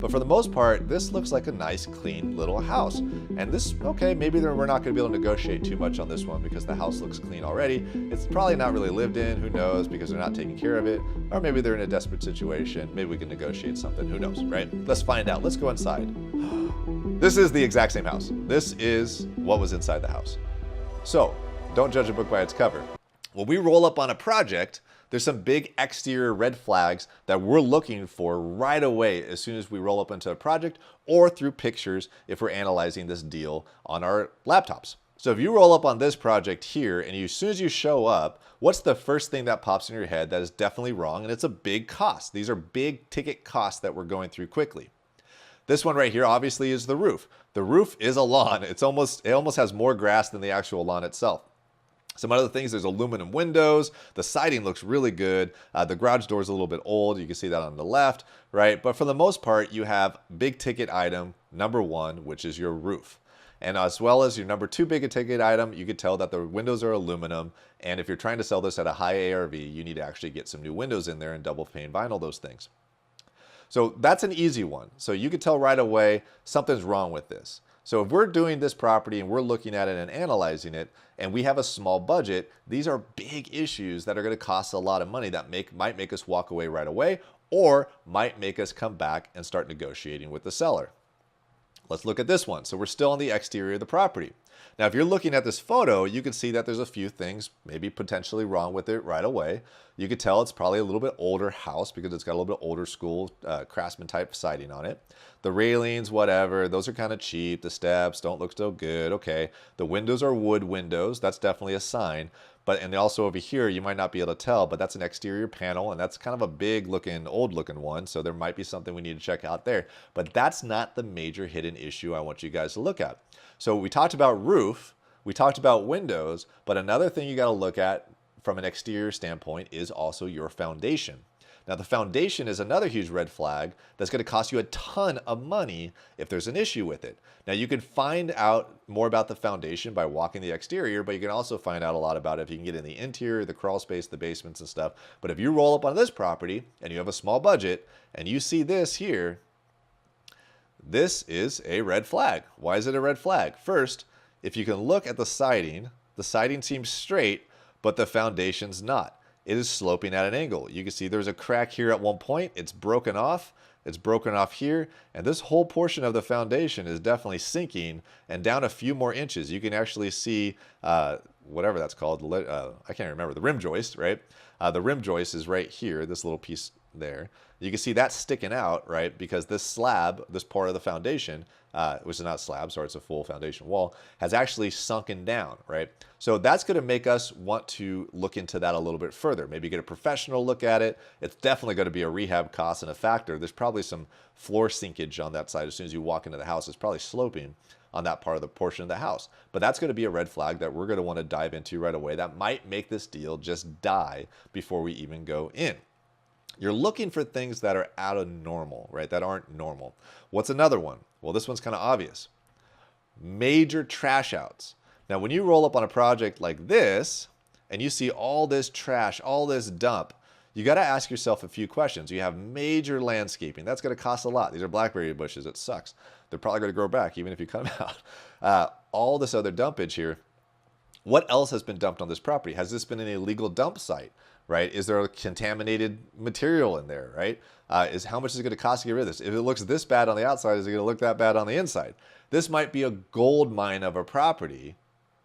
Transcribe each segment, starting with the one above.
But for the most part, this looks like a nice, clean little house. And this, okay, maybe we're not going to be able to negotiate too much on this one because the house looks clean already. It's probably not really lived in, who knows, because they're not taking care of it. Or maybe they're in a desperate situation. Maybe we can negotiate something, who knows, right? Let's find out. Let's go inside. This is the exact same house. This is what was inside the house. So, don't judge a book by its cover. When we roll up on a project, there's some big exterior red flags that we're looking for right away as soon as we roll up into a project or through pictures if we're analyzing this deal on our laptops. So if you roll up on this project here and as soon as you show up, what's the first thing that pops in your head that is definitely wrong? And it's a big cost. These are big ticket costs that we're going through quickly. This one right here obviously is the roof. The roof is a lawn. It almost has more grass than the actual lawn itself. Some other things, there's aluminum windows. The siding looks really good. The garage door is a little bit old. You can see that on the left, right? But for the most part, you have big ticket item number one, which is your roof. And as well as your number two big ticket item, you could tell that the windows are aluminum. And if you're trying to sell this at a high ARV, you need to actually get some new windows in there and double pane vinyl those things. So that's an easy one. So you could tell right away something's wrong with this. So if we're doing this property and we're looking at it and analyzing it and we have a small budget, these are big issues that are going to cost a lot of money that might make us walk away right away or might make us come back and start negotiating with the seller. Let's look at this one. So we're still on the exterior of the property. Now, if you're looking at this photo, you can see that there's a few things maybe potentially wrong with it right away. You could tell it's probably a little bit older house because it's got a little bit older school craftsman type siding on it. The railings, whatever, those are kind of cheap. The steps don't look so good. Okay. The windows are wood windows. That's definitely a sign. And also over here, you might not be able to tell, but that's an exterior panel, and that's kind of a big looking, old looking one. So there might be something we need to check out there. But that's not the major hidden issue I want you guys to look at. So we talked about roof, we talked about windows, but another thing you got to look at from an exterior standpoint is also your foundation. Now the foundation is another huge red flag that's going to cost you a ton of money if there's an issue with it. Now you can find out more about the foundation by walking the exterior, but you can also find out a lot about it if you can get in the interior, the crawl space, the basements and stuff. But if you roll up on this property and you have a small budget and you see this here, this is a red flag. Why is it a red flag? First, if you can look at the siding seems straight, but the foundation's not. It is sloping at an angle. You can see there's a crack here at one point. It's broken off. It's broken off here. And this whole portion of the foundation is definitely sinking and down a few more inches. You can actually see whatever that's called. I can't remember. The rim joist, right? The rim joist is right here, this little piece there. You can see that's sticking out, right? Because this slab, this part of the foundation, which is not slab, sorry, it's a full foundation wall, has actually sunken down, right? So that's going to make us want to look into that a little bit further. Maybe get a professional look at it. It's definitely going to be a rehab cost and a factor. There's probably some floor sinkage on that side. As soon as you walk into the house, it's probably sloping on that part of the portion of the house. But that's going to be a red flag that we're going to want to dive into right away. That might make this deal just die before we even go in. You're looking for things that are out of normal, right? That aren't normal. What's another one? Well, this one's kind of obvious. Major trash outs. Now, when you roll up on a project like this and you see all this trash, all this dump, you got to ask yourself a few questions. You have major landscaping. That's going to cost a lot. These are blackberry bushes. It sucks. They're probably going to grow back even if you cut them out. All this other dumpage here. What else has been dumped on this property? Has this been an illegal dump site? Right? Is there a contaminated material in there, right? How much is it going to cost to get rid of this? If it looks this bad on the outside, is it going to look that bad on the inside? This might be a gold mine of a property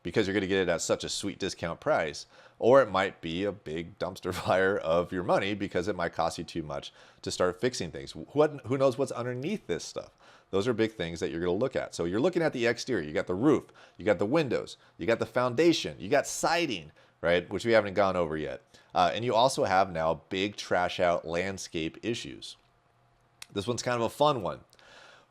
because you're going to get it at such a sweet discount price, or it might be a big dumpster fire of your money because it might cost you too much to start fixing things. Who knows what's underneath this stuff? Those are big things that you're going to look at. So you're looking at the exterior. You got the roof, you got the windows, you got the foundation, you got siding, right? Which we haven't gone over yet. And you also have now big trash out landscape issues. This one's kind of a fun one.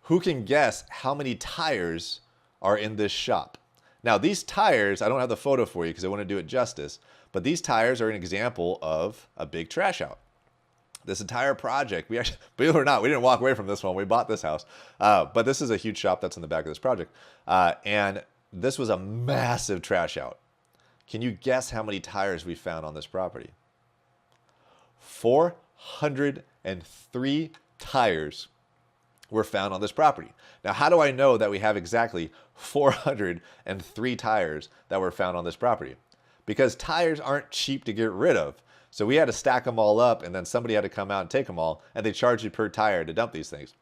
Who can guess how many tires are in this shop? Now these tires, I don't have the photo for you because I want to do it justice, but these tires are an example of a big trash out. This entire project, we actually, believe it or not, we didn't walk away from this one. We bought this house. But this is a huge shop that's in the back of this project. And this was a massive trash out. Can you guess how many tires we found on this property? 403 tires were found on this property. Now, how do I know that we have exactly 403 tires that were found on this property? Because tires aren't cheap to get rid of. So we had to stack them all up, and then somebody had to come out and take them all, and they charge you per tire to dump these things.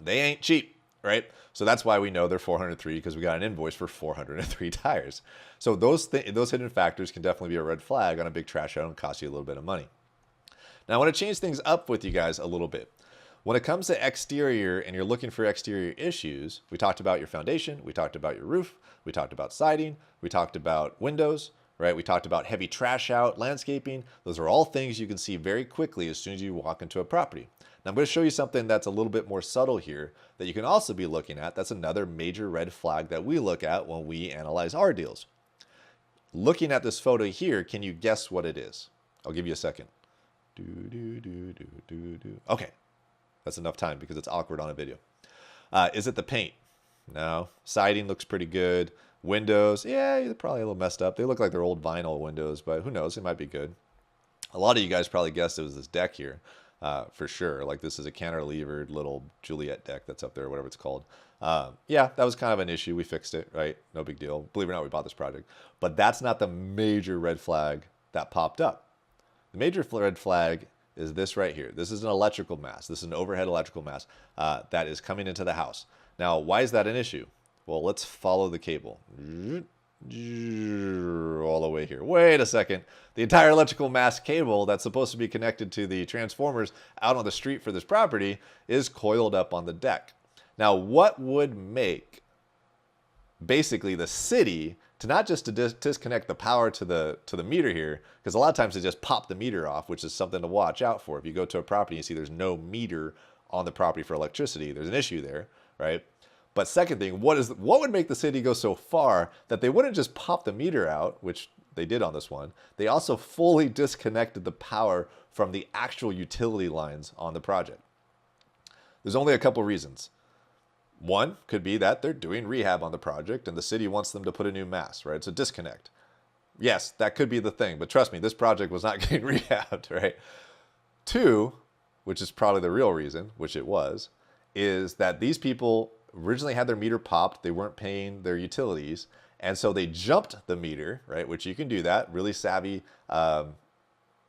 They ain't cheap, right? So that's why we know they're 403, because we got an invoice for 403 tires. So those hidden factors can definitely be a red flag on a big trash out and cost you a little bit of money. Now I want to change things up with you guys a little bit. When it comes to exterior and you're looking for exterior issues, we talked about your foundation, we talked about your roof, we talked about siding, we talked about windows, right? We talked about heavy trash out, landscaping. Those are all things you can see very quickly as soon as you walk into a property. Now I'm going to show you something that's a little bit more subtle here that you can also be looking at. That's another major red flag that we look at when we analyze our deals. Looking at this photo here, can you guess what it is? I'll give you a second. Okay. That's enough time because it's awkward on a video. Is it the paint? No. Siding looks pretty good. Windows, yeah, they're probably a little messed up. They look like they're old vinyl windows, but who knows? It might be good. A lot of you guys probably guessed it was this deck here, for sure. Like this is a cantilevered little Juliet deck that's up there, or whatever it's called. Yeah, that was kind of an issue. We fixed it, right? No big deal. Believe it or not, we bought this project. But that's not the major red flag that popped up. The major red flag is this right here. This is an electrical mass. This is an overhead electrical mass that is coming into the house. Now, why is that an issue? Well, let's follow the cable. All the way here. Wait a second. The entire electrical mass cable that's supposed to be connected to the transformers out on the street for this property is coiled up on the deck. Now, what would make basically the city to not just to disconnect the power to the meter here, because a lot of times they just pop the meter off, which is something to watch out for. If you go to a property and you see there's no meter on the property for electricity, there's an issue there, right? But second thing, what would make the city go so far that they wouldn't just pop the meter out, which they did on this one, they also fully disconnected the power from the actual utility lines on the project. There's only a couple reasons. One could be that they're doing rehab on the project and the city wants them to put a new mast, right? So disconnect. Yes, that could be the thing, but trust me, this project was not getting rehabbed, right? Two, which is probably the real reason, which it was, is that these people originally had their meter popped, they weren't paying their utilities, and so they jumped the meter, right? Which you can do that. Really savvy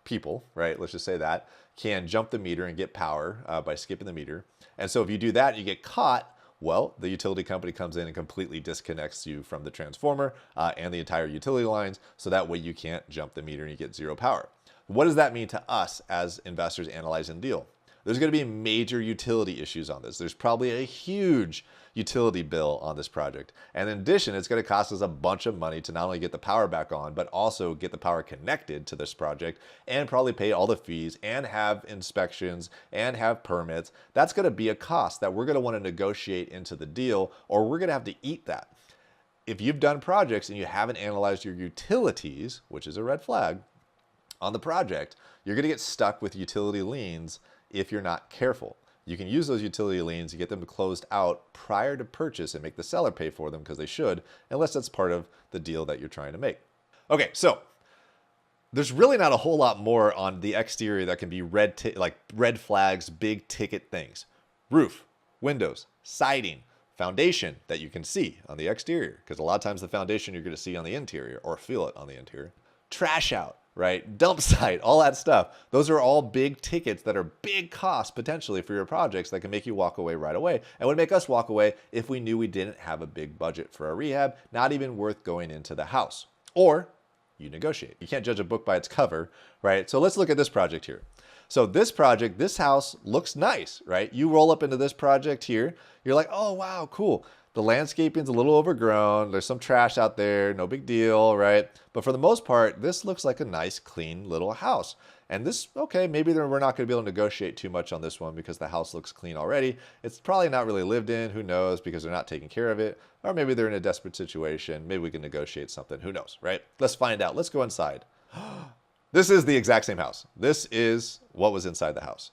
people, right? Let's just say that, can jump the meter and get power by skipping the meter. And so if you do that, you get caught. Well, the utility company comes in and completely disconnects you from the transformer and the entire utility lines, so that way you can't jump the meter and you get zero power. What does that mean to us as investors analyzing the deal? There's going to be major utility issues on this. There's probably a huge utility bill on this project. And in addition, it's going to cost us a bunch of money to not only get the power back on, but also get the power connected to this project and probably pay all the fees and have inspections and have permits. That's going to be a cost that we're going to want to negotiate into the deal, or we're going to have to eat that. If you've done projects and you haven't analyzed your utilities, which is a red flag on the project, you're going to get stuck with utility liens if you're not careful. You can use those utility liens to get them closed out prior to purchase and make the seller pay for them, because they should, unless that's part of the deal that you're trying to make. Okay, so there's really not a whole lot more on the exterior that can be like red flags, big ticket things. Roof, windows, siding, foundation that you can see on the exterior, because a lot of times the foundation you're going to see on the interior or feel it on the interior. Trash out, right? Dump site, all that stuff. Those are all big tickets that are big costs potentially for your projects that can make you walk away right away, and would make us walk away if we knew we didn't have a big budget for a rehab, not even worth going into the house. Or you negotiate. You can't judge a book by its cover, right? So let's look at this project here. So this project, this house looks nice, right? You roll up into this project here, you're like, oh wow, cool. The landscaping's a little overgrown. There's some trash out there, no big deal, right? But for the most part, this looks like a nice, clean little house. And this, okay, maybe we're not gonna be able to negotiate too much on this one because the house looks clean already. It's probably not really lived in, who knows, because they're not taking care of it. Or maybe they're in a desperate situation. Maybe we can negotiate something, who knows, right? Let's find out, let's go inside. This is the exact same house. This is what was inside the house.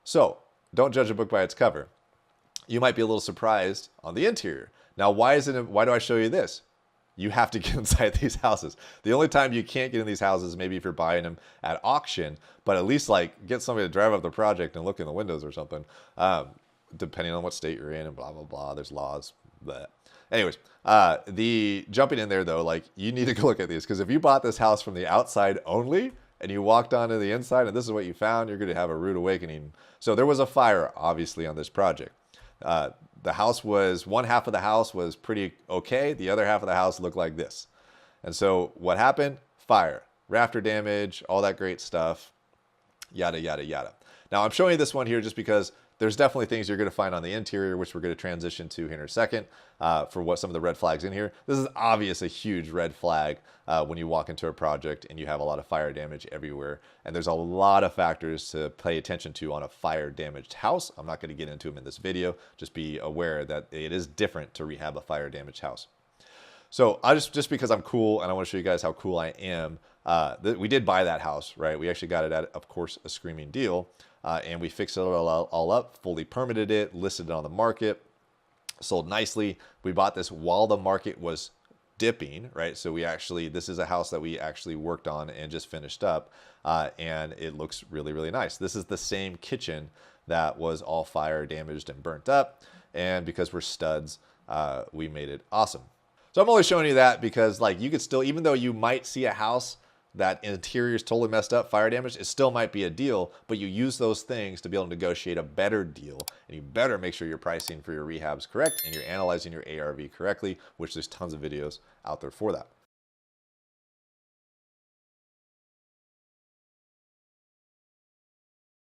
So don't judge a book by its cover. You might be a little surprised on the interior. Now, why do I show you this? You have to get inside these houses. The only time you can't get in these houses, maybe if you're buying them at auction, but at least like get somebody to drive up the project and look in the windows or something. depending on what state you're in and blah, blah, blah. There's laws. But anyways, the jumping in there though, like you need to go look at these because if you bought this house from the outside only and you walked onto the inside and this is what you found, you're going to have a rude awakening. So there was a fire obviously on this project. The house was, one half of the house was pretty okay. The other half of the house looked like this. And so what happened? Fire, rafter damage, all that great stuff, yada, yada, yada. Now I'm showing you this one here just because there's definitely things you're going to find on the interior, which we're going to transition to here in a second for what some of the red flags in here. This is obvious a huge red flag when you walk into a project and you have a lot of fire damage everywhere. And there's a lot of factors to pay attention to on a fire damaged house. I'm not going to get into them in this video. Just be aware that it is different to rehab a fire damaged house. So I just because I'm cool and I want to show you guys how cool I am, we did buy that house, right? We actually got it at, of course, a screaming deal. And we fixed it all up, fully permitted it, listed it on the market, sold nicely. We bought this while the market was dipping, right? So we actually, this is a house that we actually worked on and just finished up. And it looks really, really nice. This is the same kitchen that was all fire damaged and burnt up. And because we're studs, we made it awesome. So I'm only showing you that because like you could still, even though you might see a house that interior is totally messed up, fire damage, it still might be a deal, but you use those things to be able to negotiate a better deal. And you better make sure your pricing for your rehab's correct and you're analyzing your ARV correctly, which there's tons of videos out there for that.